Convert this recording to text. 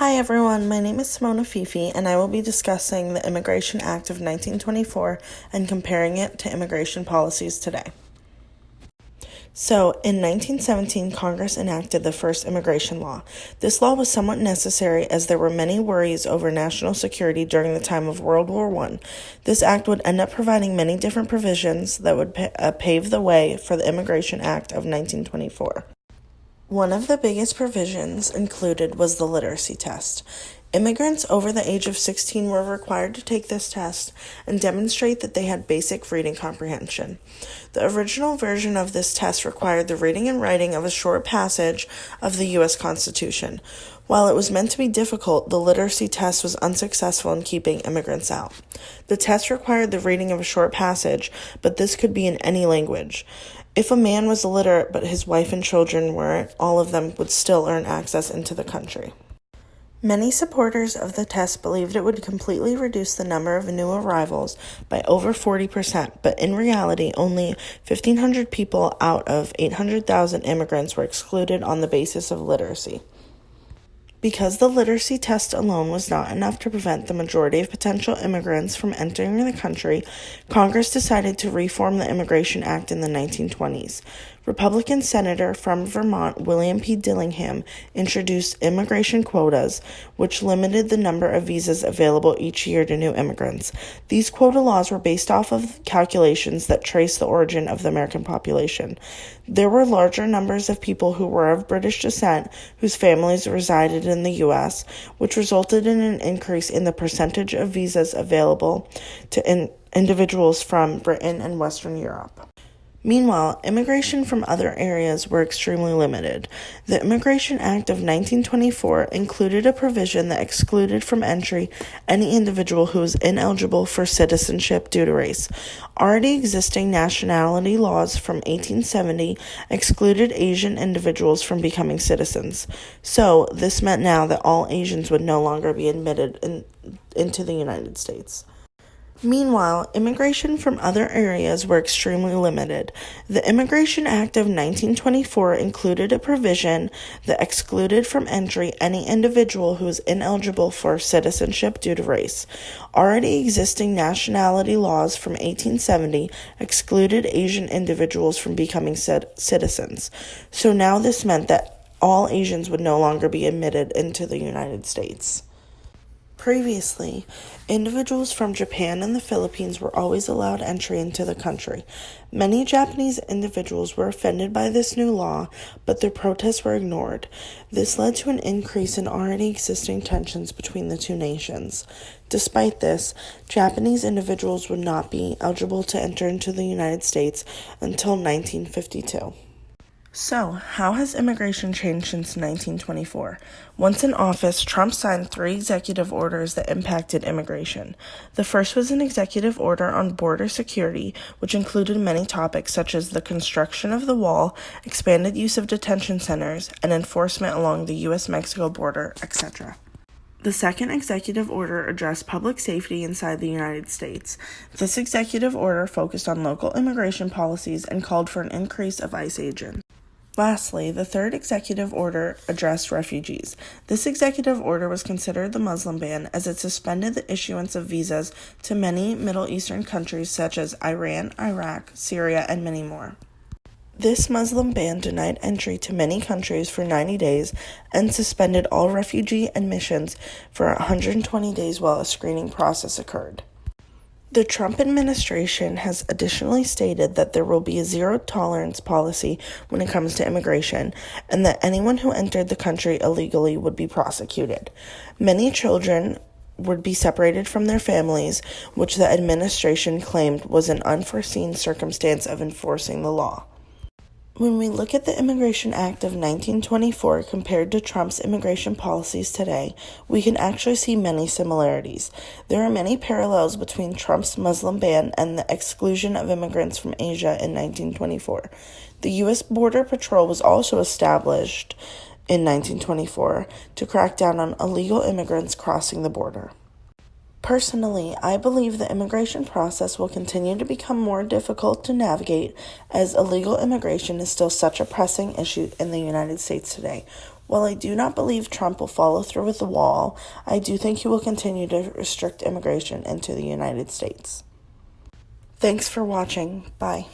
Hi everyone, my name is Simone Afifi, and I will be discussing the Immigration Act of 1924 and comparing it to immigration policies today. So, in 1917, Congress enacted the first immigration law. This law was somewhat necessary as there were many worries over national security during the time of World War I. This act would end up providing many different provisions that would pave the way for the Immigration Act of 1924. One of the biggest provisions included was the literacy test. Immigrants over the age of 16 were required to take this test and demonstrate that they had basic reading comprehension. The original version of this test required the reading and writing of a short passage of the U.S. Constitution. While it was meant to be difficult, the literacy test was unsuccessful in keeping immigrants out. The test required the reading of a short passage, but this could be in any language. If a man was illiterate but his wife and children weren't, all of them would still earn access into the country. Many supporters of the test believed it would completely reduce the number of new arrivals by over 40%, but in reality, only 1,500 people out of 800,000 immigrants were excluded on the basis of literacy. Because the literacy test alone was not enough to prevent the majority of potential immigrants from entering the country, Congress decided to reform the Immigration Act in the 1920s. Republican Senator from Vermont, William P. Dillingham, introduced immigration quotas, which limited the number of visas available each year to new immigrants. These quota laws were based off of calculations that trace the origin of the American population. There were larger numbers of people who were of British descent whose families resided in the U.S., which resulted in an increase in the percentage of visas available to individuals from Britain and Western Europe. Meanwhile, immigration from other areas were extremely limited. The Immigration Act of 1924 included a provision that excluded from entry any individual who was ineligible for citizenship due to race. Already existing nationality laws from 1870 excluded Asian individuals from becoming citizens. So, this meant now that all Asians would no longer be admitted into the United States. Meanwhile, immigration from other areas were extremely limited. The Immigration Act of 1924 included a provision that excluded from entry any individual who was ineligible for citizenship due to race. Already existing nationality laws from 1870 excluded Asian individuals from becoming citizens. So now this meant that all Asians would no longer be admitted into the United States. Previously, individuals from Japan and the Philippines were always allowed entry into the country. Many Japanese individuals were offended by this new law, but their protests were ignored. This led to an increase in already existing tensions between the two nations. Despite this, Japanese individuals would not be eligible to enter into the United States until 1952. So, how has immigration changed since 1924? Once in office, Trump signed 3 executive orders that impacted immigration. The first was an executive order on border security, which included many topics such as the construction of the wall, expanded use of detention centers, and enforcement along the U.S.-Mexico border, etc. The second executive order addressed public safety inside the United States. This executive order focused on local immigration policies and called for an increase of ICE agents. Lastly, the third executive order addressed refugees. This executive order was considered the Muslim ban as it suspended the issuance of visas to many Middle Eastern countries such as Iran, Iraq, Syria, and many more. This Muslim ban denied entry to many countries for 90 days and suspended all refugee admissions for 120 days while a screening process occurred. The Trump administration has additionally stated that there will be a zero-tolerance policy when it comes to immigration, and that anyone who entered the country illegally would be prosecuted. Many children would be separated from their families, which the administration claimed was an unforeseen circumstance of enforcing the law. When we look at the Immigration Act of 1924 compared to Trump's immigration policies today, we can actually see many similarities. There are many parallels between Trump's Muslim ban and the exclusion of immigrants from Asia in 1924. The U.S. Border Patrol was also established in 1924 to crack down on illegal immigrants crossing the border. Personally, I believe the immigration process will continue to become more difficult to navigate as illegal immigration is still such a pressing issue in the United States today. While I do not believe Trump will follow through with the wall, I do think he will continue to restrict immigration into the United States. Thanks for watching. Bye.